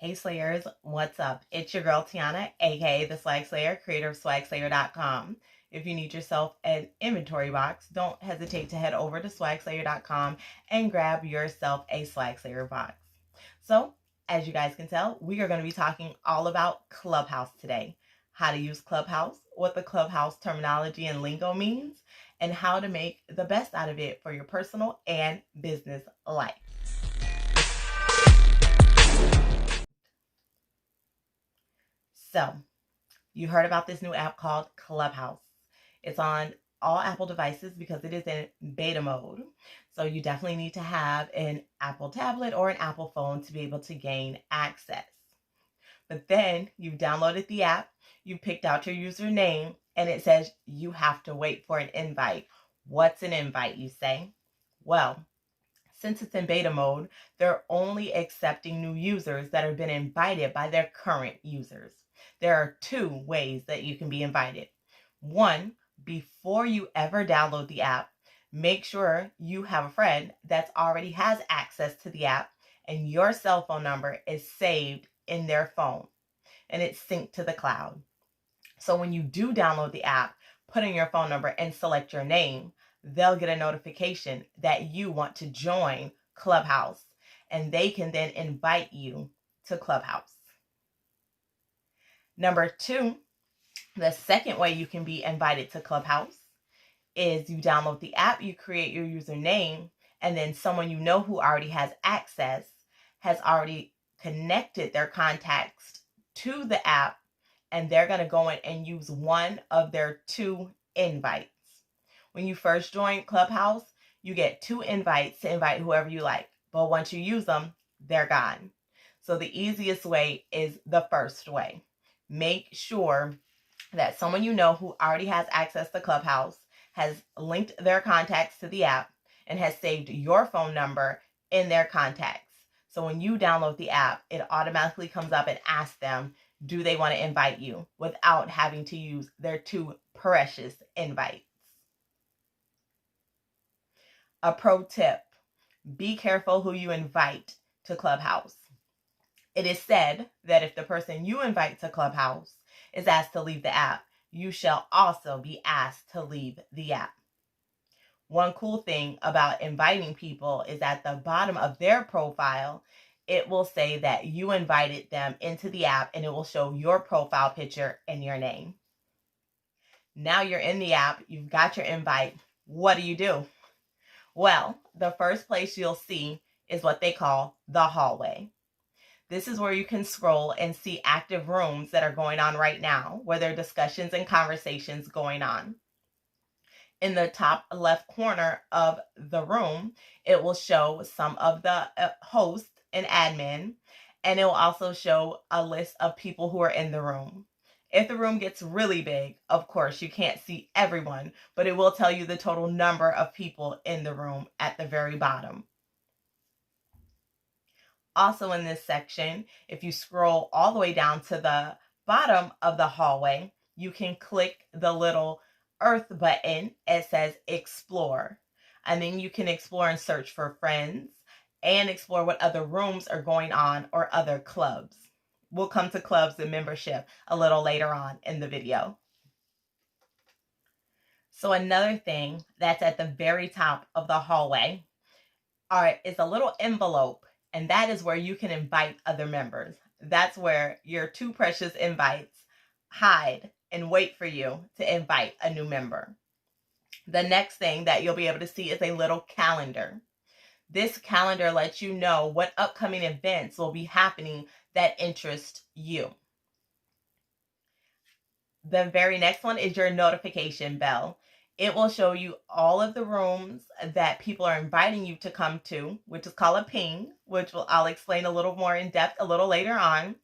Hey Slayers, what's up? It's your girl Tiana, aka the SwagSlayer, creator of SwagSlayer.com. If you need yourself an inventory box, don't hesitate to head over to SwagSlayer.com and grab yourself a SwagSlayer box. So, as you guys can tell, we are going to be talking all about Clubhouse today. How to use Clubhouse, what the Clubhouse terminology and lingo means, and how to make the best out of it for your personal and business life. So, you heard about this new app called Clubhouse. It's on all Apple devices because it is in beta mode. So you definitely need to have an Apple tablet or an Apple phone to be able to gain access. But then you've downloaded the app, you picked out your username, and it says you have to wait for an invite. What's an invite, you say? Well, since it's in beta mode, they're only accepting new users that have been invited by their current users. There are two ways that you can be invited. One, before you ever download the app, make sure you have a friend that already has access to the app and your cell phone number is saved in their phone and it's synced to the cloud. So when you do download the app, put in your phone number and select your name, they'll get a notification that you want to join Clubhouse, and they can then invite you to Clubhouse. Number two, the second way you can be invited to Clubhouse is you download the app, you create your username, and then someone you know who already has access has already connected their contacts to the app, and they're going to go in and use one of their two invites. When you first join Clubhouse, you get two invites to invite whoever you like. But once you use them, they're gone. So the easiest way is the first way. Make sure that someone you know who already has access to Clubhouse has linked their contacts to the app and has saved your phone number in their contacts. So when you download the app, it automatically comes up and asks them, do they want to invite you without having to use their two precious invites. A pro tip, be careful who you invite to Clubhouse. It is said that if the person you invite to Clubhouse is asked to leave the app, you shall also be asked to leave the app. One cool thing about inviting people is at the bottom of their profile, it will say that you invited them into the app and it will show your profile picture and your name. Now you're in the app, you've got your invite. What do? Well, the first place you'll see is what they call the hallway. This is where you can scroll and see active rooms that are going on right now, where there are discussions and conversations going on. In the top left corner of the room, it will show some of the hosts and admin, and it will also show a list of people who are in the room. If the room gets really big, of course, you can't see everyone, but it will tell you the total number of people in the room at the very bottom. Also in this section, if you scroll all the way down to the bottom of the hallway, you can click the little earth button. It says explore. And then you can explore and search for friends and explore what other rooms are going on or other clubs. We'll come to clubs and membership a little later on in the video. So another thing that's at the very top of the hallway is a little envelope, and that is where you can invite other members. That's where your two precious invites hide and wait for you to invite a new member. The next thing that you'll be able to see is a little calendar. This calendar lets you know what upcoming events will be happening that interest you. The very next one is your notification bell. It will show you all of the rooms that people are inviting you to come to, which is called a ping, which I'll explain a little more in depth a little later on.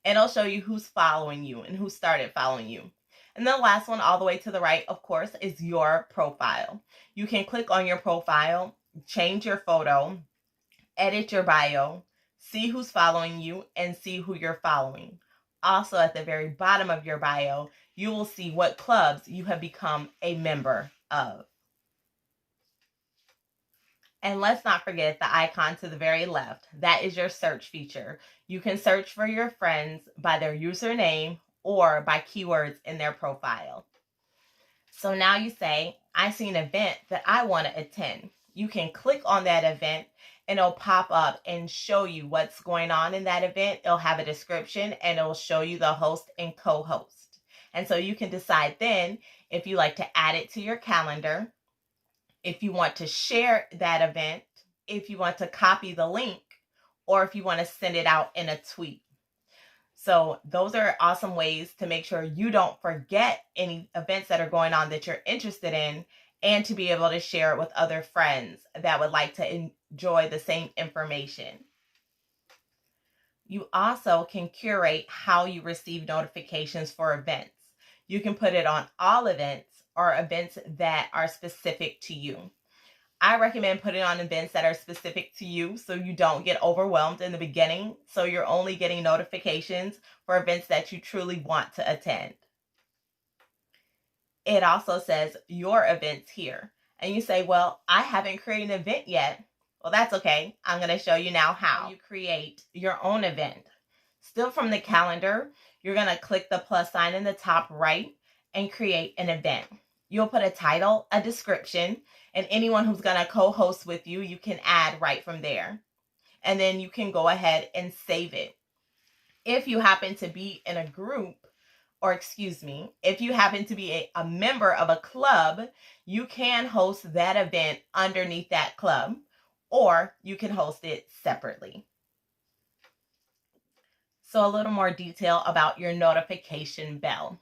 And it'll show you who's following you and who started following you. And the last one all the way to the right, of course, is your profile. You can click on your profile, change your photo, edit your bio, see who's following you, and see who you're following. Also, at the very bottom of your bio, you will see what clubs you have become a member of. And let's not forget the icon to the very left. That is your search feature. You can search for your friends by their username or by keywords in their profile. So now you say, I see an event that I want to attend. You can click on that event and it'll pop up and show you what's going on in that event. It'll have a description and it'll show you the host and co-host. And so you can decide then if you like to add it to your calendar, if you want to share that event, if you want to copy the link, or if you want to send it out in a tweet. So those are awesome ways to make sure you don't forget any events that are going on that you're interested in, and to be able to share it with other friends that would like to enjoy the same information. You also can curate how you receive notifications for events. You can put it on all events or events that are specific to you. I recommend putting on events that are specific to you so you don't get overwhelmed in the beginning, so you're only getting notifications for events that you truly want to attend. It also says your events here. And you say, well, I haven't created an event yet. Well, that's okay. I'm going to show you now how you create your own event. Still from the calendar, you're going to click the plus sign in the top right and create an event. You'll put a title, a description, and anyone who's going to co-host with you, you can add right from there. And then you can go ahead and save it. If you happen to be in a group, if you happen to be a member of a club, you can host that event underneath that club, or you can host it separately. So a little more detail about your notification bell.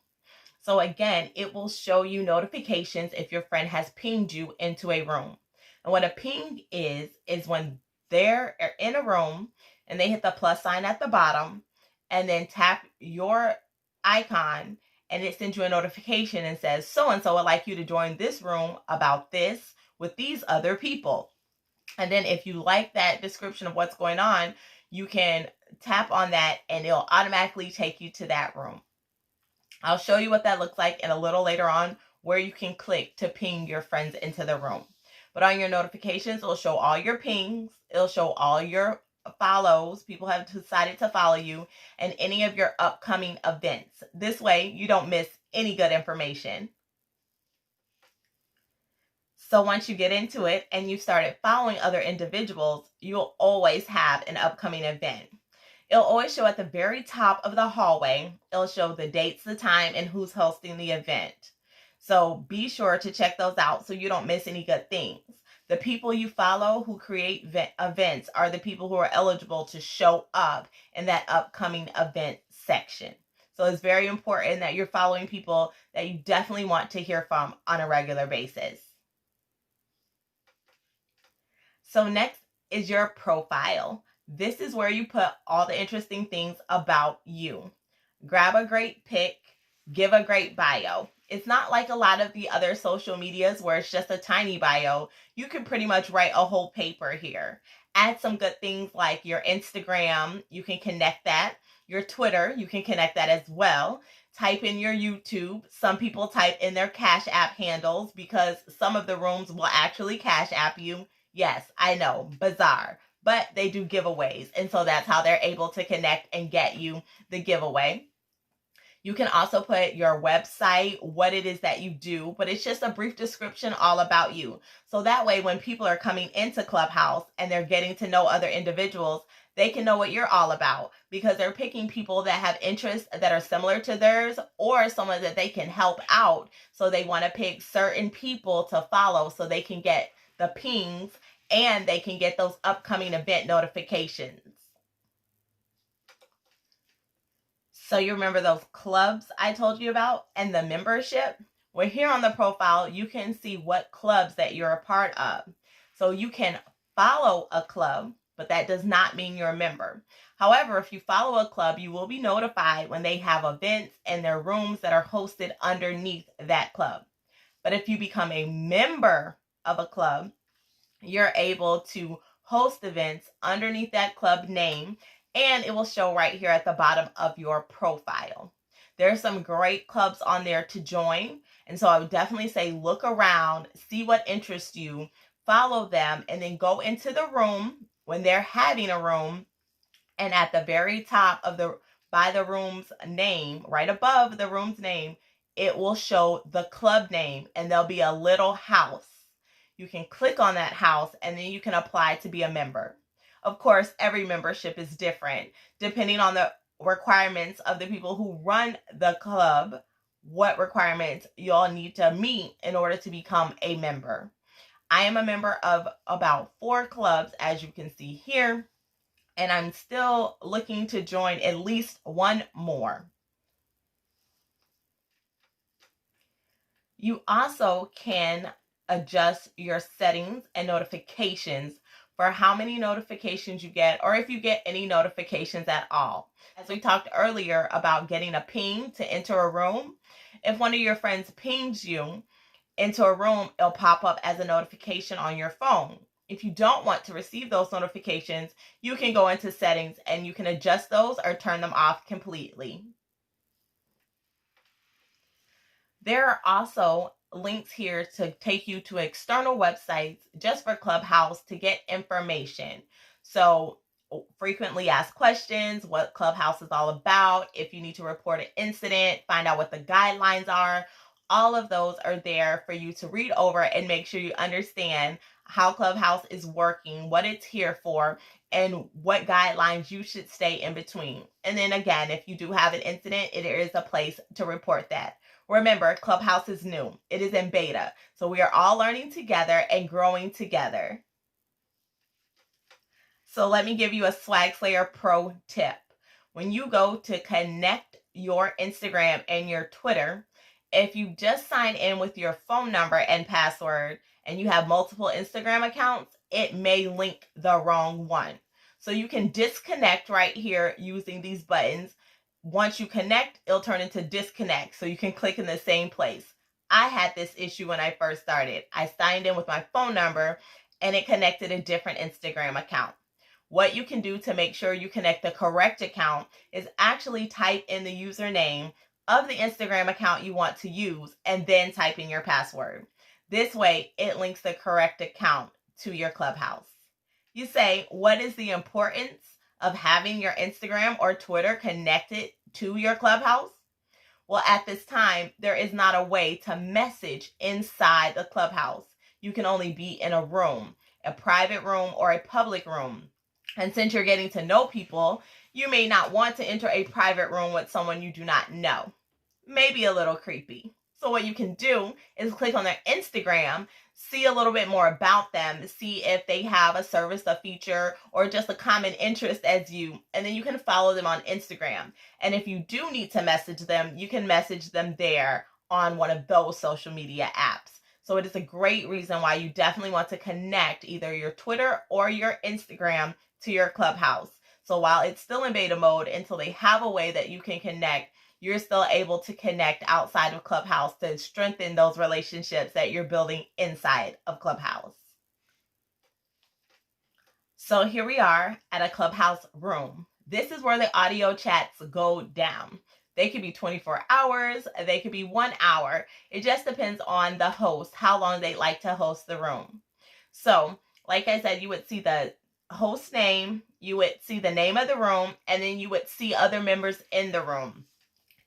So again, it will show you notifications if your friend has pinged you into a room. And what a ping is when they're in a room and they hit the plus sign at the bottom and then tap your icon, and it sends you a notification and says, so-and-so would like you to join this room about this with these other people. And then if you like that description of what's going on, you can tap on that and it'll automatically take you to that room. I'll show you what that looks like in a little later on, where you can click to ping your friends into the room. But on your notifications, it'll show all your pings. It'll show all your follows. People have decided to follow you, and any of your upcoming events. This way, you don't miss any good information. So once you get into it and you started following other individuals, you'll always have an upcoming event. It'll always show at the very top of the hallway. It'll show the dates, the time, and who's hosting the event. So be sure to check those out so you don't miss any good things. The people you follow who create events are the people who are eligible to show up in that upcoming event section. So it's very important that you're following people that you definitely want to hear from on a regular basis. So next is your profile. This is where you put all the interesting things about you. Grab a great pic, give a great bio. It's not like a lot of the other social medias where it's just a tiny bio. You can pretty much write a whole paper here. Add some good things like your Instagram, you can connect that. Your Twitter, you can connect that as well. Type in your YouTube. Some people type in their Cash App handles because some of the rooms will actually Cash App you. Yes, I know, bizarre, but they do giveaways, and so that's how they're able to connect and get you the giveaway. You can also put your website, what it is that you do, but it's just a brief description all about you. So that way, when people are coming into Clubhouse and they're getting to know other individuals, they can know what you're all about, because they're picking people that have interests that are similar to theirs, or someone that they can help out. So they want to pick certain people to follow so they can get the pings and they can get those upcoming event notifications. So you remember those clubs I told you about and the membership? Well, here on the profile, you can see what clubs that you're a part of. So you can follow a club, but that does not mean you're a member. However, if you follow a club, you will be notified when they have events and their rooms that are hosted underneath that club. But if you become a member of a club, you're able to host events underneath that club name, and it will show right here at the bottom of your profile. There are some great clubs on there to join, and so I would definitely say look around, see what interests you, follow them, and then go into the room when they're having a room, and at the very top of by the room's name, right above the room's name, it will show the club name, and there'll be a little house. You can click on that house, and then you can apply to be a member. Of course, every membership is different depending on the requirements of the people who run the club, what requirements y'all need to meet in order to become a member. I am a member of about 4 clubs, as you can see here, and I'm still looking to join at least one more. You also can adjust your settings and notifications for how many notifications you get, or if you get any notifications at all. As we talked earlier about getting a ping to enter a room, if one of your friends pings you into a room, it'll pop up as a notification on your phone. If you don't want to receive those notifications, you can go into settings and you can adjust those or turn them off completely. There are also links here to take you to external websites just for Clubhouse to get information. So frequently asked questions, what Clubhouse is all about, if you need to report an incident, find out what the guidelines are. All of those are there for you to read over and make sure you understand how Clubhouse is working, what it's here for, and what guidelines you should stay in between. And then again, if you do have an incident, it is a place to report that. Remember, Clubhouse is new. It is in beta. So we are all learning together and growing together. So let me give you a SwagSlayer pro tip. When you go to connect your Instagram and your Twitter, if you just sign in with your phone number and password and you have multiple Instagram accounts, it may link the wrong one. So you can disconnect right here using these buttons. Once you connect, it'll turn into disconnect, so you can click in the same place. I had this issue when I first started. I signed in with my phone number and it connected a different Instagram account. What you can do to make sure you connect the correct account is actually type in the username of the Instagram account you want to use and then type in your password. This way, it links the correct account to your Clubhouse. You say, what is the importance of having your Instagram or Twitter connected to your Clubhouse? Well, at this time, there is not a way to message inside the Clubhouse. You can only be in a room, a private room or a public room. And since you're getting to know people, you may not want to enter a private room with someone you do not know. Maybe a little creepy. So what you can do is click on their Instagram, see a little bit more about them, see if they have a service, a feature, or just a common interest as you, and then you can follow them on Instagram. And if you do need to message them, you can message them there on one of those social media apps. So it is a great reason why you definitely want to connect either your Twitter or your Instagram to your Clubhouse. So while it's still in beta mode, until they have a way that you can connect, you're still able to connect outside of Clubhouse to strengthen those relationships that you're building inside of Clubhouse. So here we are at a Clubhouse room. This is where the audio chats go down. They could be 24 hours, they could be 1 hour. It just depends on the host, how long they like to host the room. So, like I said, you would see the host name, you would see the name of the room, and then you would see other members in the room.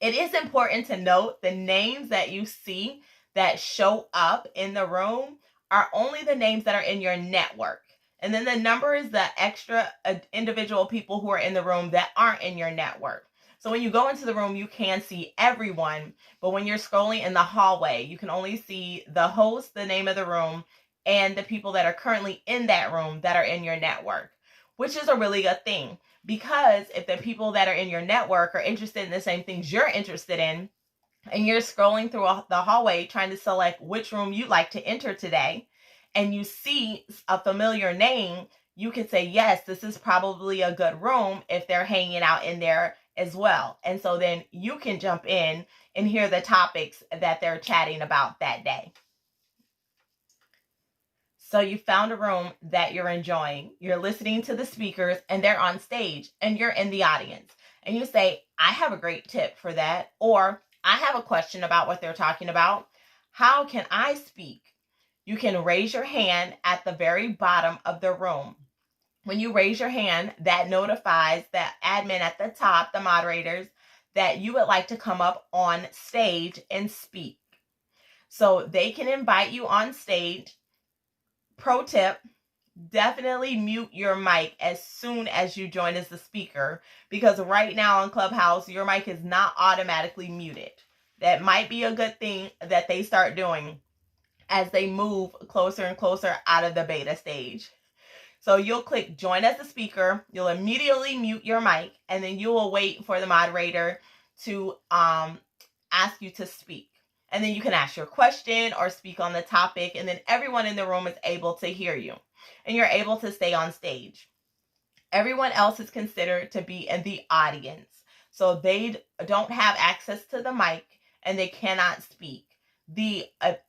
It is important to note the names that you see that show up in the room are only the names that are in your network. And then the number is the extra individual people who are in the room that aren't in your network. So when you go into the room, you can see everyone. But when you're scrolling in the hallway, you can only see the host, the name of the room, and the people that are currently in that room that are in your network, which is a really good thing. Because if the people that are in your network are interested in the same things you're interested in, and you're scrolling through the hallway trying to select which room you'd like to enter today, and you see a familiar name, you could say, yes, this is probably a good room if they're hanging out in there as well. And so then you can jump in and hear the topics that they're chatting about that day. So you found a room that you're enjoying. You're listening to the speakers and they're on stage and you're in the audience. And you say, I have a great tip for that. Or I have a question about what they're talking about. How can I speak you can raise your hand at the very bottom of the room. When you raise your hand, that notifies the admin at the top, the moderators, that you would like to come up on stage and speak. So they can invite you on stage. Pro tip, definitely mute your mic as soon as you join as the speaker, because right now on Clubhouse, your mic is not automatically muted. That might be a good thing that they start doing as they move closer and closer out of the beta stage. So you'll click join as the speaker, you'll immediately mute your mic, and then you will wait for the moderator to ask you to speak. And then you can ask your question or speak on the topic, and then everyone in the room is able to hear you, and you're able to stay on stage. Everyone else is considered to be in the audience, so they don't have access to the mic and they cannot speak. The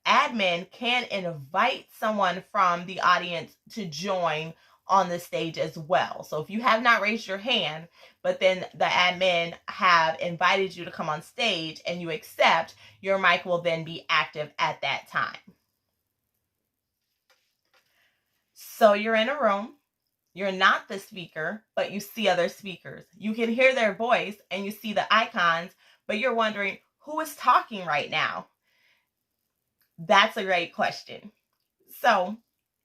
admin can invite someone from the audience to join on the stage as well. So if you have not raised your hand, but then the admin have invited you to come on stage and you accept, your mic will then be active at that time. So you're in a room, you're not the speaker, but you see other speakers. You can hear their voice and you see the icons, but you're wondering, who is talking right now? That's a great question. So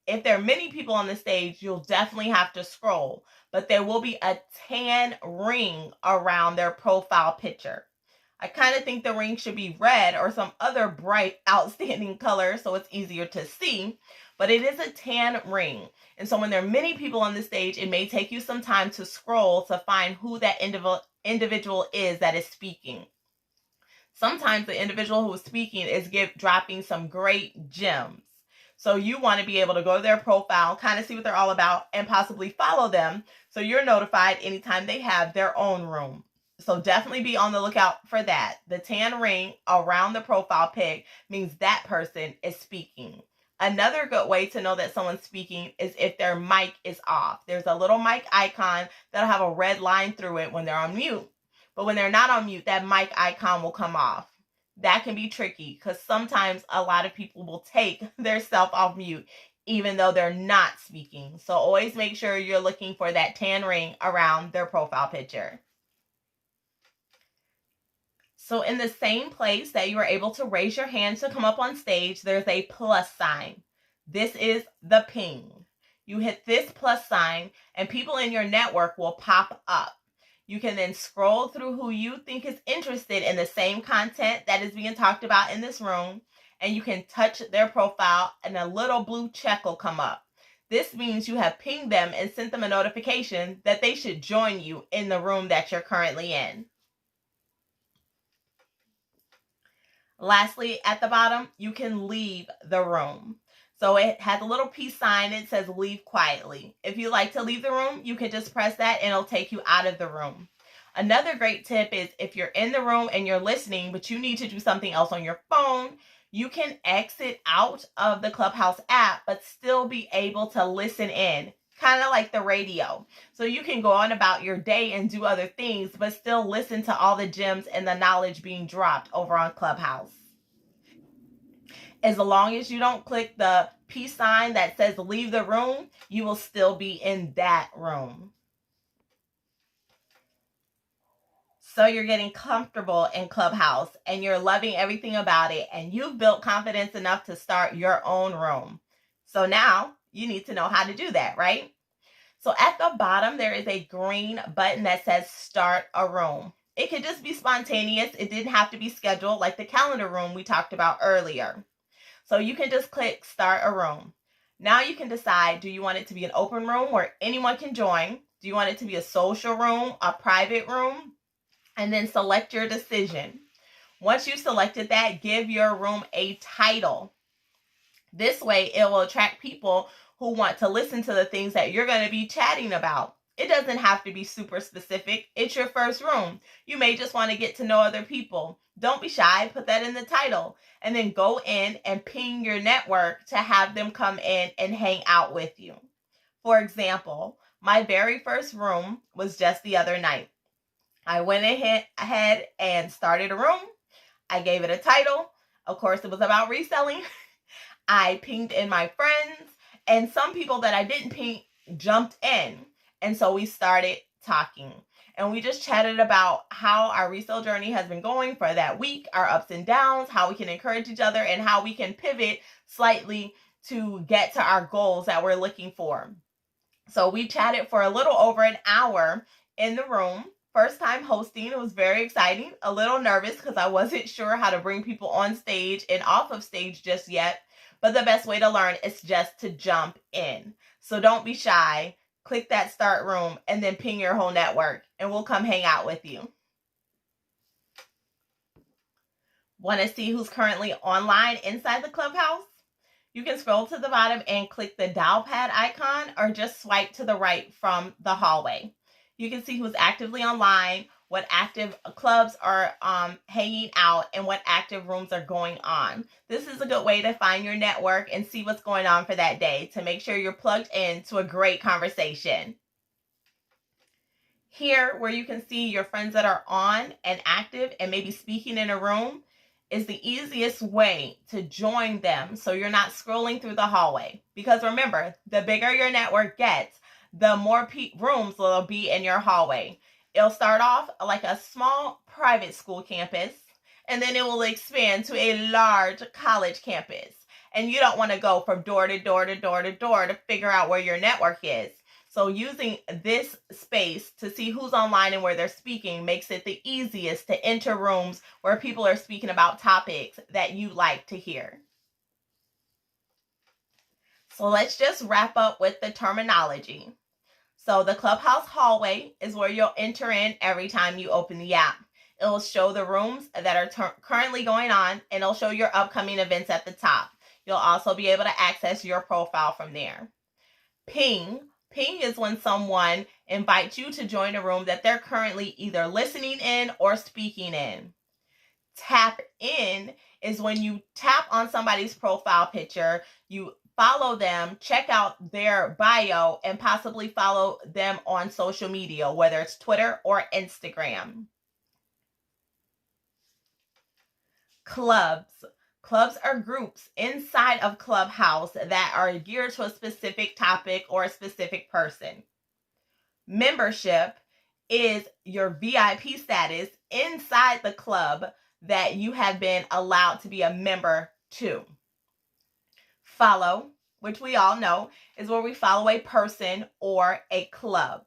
if there are many people on the stage, you'll definitely have to scroll, but there will be a tan ring around their profile picture. I kind of think the ring should be red or some other bright, outstanding color so it's easier to see, but it is a tan ring. And so when there are many people on the stage, it may take you some time to scroll to find who that individual is that is speaking. Sometimes the individual who is speaking is dropping some great gems. So you want to be able to go to their profile, kind of see what they're all about, and possibly follow them so you're notified anytime they have their own room. So definitely be on the lookout for that. The tan ring around the profile pic means that person is speaking. Another good way to know that someone's speaking is if their mic is off. There's a little mic icon that'll have a red line through it when they're on mute. But when they're not on mute, that mic icon will come off. That can be tricky because sometimes a lot of people will take their self off mute even though they're not speaking. So always make sure you're looking for that tan ring around their profile picture. So in the same place that you are able to raise your hand to come up on stage, there's a plus sign. This is the ping. You hit this plus sign and people in your network will pop up. You can then scroll through who you think is interested in the same content that is being talked about in this room, and you can touch their profile and a little blue check will come up. This means you have pinged them and sent them a notification that they should join you in the room that you're currently in. Lastly, at the bottom, you can leave the room. So it has a little peace sign. It says leave quietly. If you like to leave the room, you can just press that and it'll take you out of the room. Another great tip is if you're in the room and you're listening, but you need to do something else on your phone, you can exit out of the Clubhouse app, but still be able to listen in, kind of like the radio. So you can go on about your day and do other things, but still listen to all the gems and the knowledge being dropped over on Clubhouse. As long as you don't click the peace sign that says leave the room, you will still be in that room. So you're getting comfortable in Clubhouse and you're loving everything about it, and you've built confidence enough to start your own room. So now you need to know how to do that, right? So at the bottom, there is a green button that says start a room. It could just be spontaneous. It didn't have to be scheduled like the calendar room we talked about earlier. So you can just click start a room. Now you can decide, do you want it to be an open room where anyone can join? Do you want it to be a social room, a private room? And then select your decision. Once you've selected that, give your room a title. This way it will attract people who want to listen to the things that you're going to be chatting about. It doesn't have to be super specific. It's your first room. You may just want to get to know other people. Don't be shy. Put that in the title. And then go in and ping your network to have them come in and hang out with you. For example, my very first room was just the other night. I went ahead and started a room. I gave it a title. Of course, it was about reselling. I pinged in my friends, and some people that I didn't ping jumped in. And so we started talking. And we just chatted about how our resale journey has been going for that week, our ups and downs, how we can encourage each other, and how we can pivot slightly to get to our goals that we're looking for. So we chatted for a little over an hour in the room. First time hosting. It was very exciting. A little nervous because I wasn't sure how to bring people on stage and off of stage just yet. But the best way to learn is just to jump in. So don't be shy. Click that start room and then ping your whole network and we'll come hang out with you. Want to see who's currently online inside the Clubhouse? You can scroll to the bottom and click the dial pad icon or just swipe to the right from the hallway. You can see who's actively online, what active clubs are hanging out, and what active rooms are going on. This is a good way to find your network and see what's going on for that day to make sure you're plugged into a great conversation. Here, where you can see your friends that are on and active and maybe speaking in a room, is the easiest way to join them so you're not scrolling through the hallway. Because remember, the bigger your network gets, the more rooms there'll be in your hallway. It'll start off like a small private school campus, and then it will expand to a large college campus. And you don't want to go from door to door to door to door to figure out where your network is. So using this space to see who's online and where they're speaking makes it the easiest to enter rooms where people are speaking about topics that you like to hear. So let's just wrap up with the terminology. So the Clubhouse hallway is where you'll enter in every time you open the app. It'll show the rooms that are currently going on, and it'll show your upcoming events at the top. You'll also be able to access your profile from there. Ping is when someone invites you to join a room that they're currently either listening in or speaking in. Tap in is when you tap on somebody's profile picture, you follow them, check out their bio, and possibly follow them on social media, whether it's Twitter or Instagram. Clubs. Clubs are groups inside of Clubhouse that are geared to a specific topic or a specific person. Membership is your VIP status inside the club that you have been allowed to be a member to. Follow, which we all know, is where we follow a person or a club.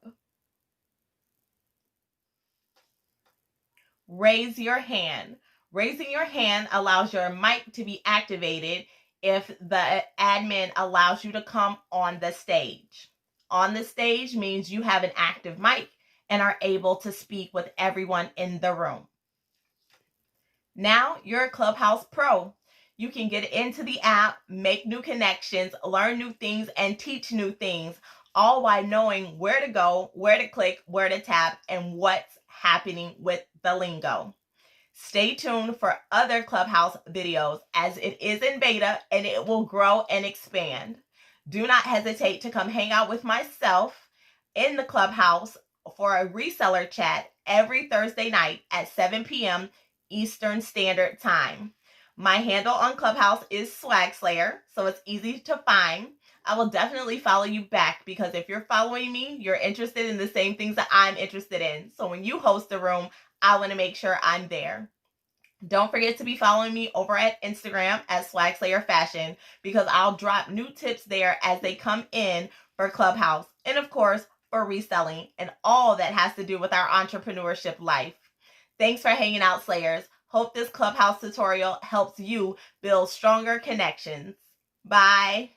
Raise your hand. Raising your hand allows your mic to be activated if the admin allows you to come on the stage. On the stage means you have an active mic and are able to speak with everyone in the room. Now you're a Clubhouse pro. You can get into the app, make new connections, learn new things, and teach new things, all while knowing where to go, where to click, where to tap, and what's happening with the lingo. Stay tuned for other Clubhouse videos as it is in beta and it will grow and expand. Do not hesitate to come hang out with myself in the Clubhouse for a reseller chat every Thursday night at 7 p.m. Eastern Standard Time. My handle on Clubhouse is SwagSlayer, so it's easy to find. I will definitely follow you back because if you're following me, you're interested in the same things that I'm interested in. So when you host a room, I want to make sure I'm there. Don't forget to be following me over at Instagram at SwagSlayer Fashion because I'll drop new tips there as they come in for Clubhouse and, of course, for reselling and all that has to do with our entrepreneurship life. Thanks for hanging out, Slayers. Hope this Clubhouse tutorial helps you build stronger connections. Bye.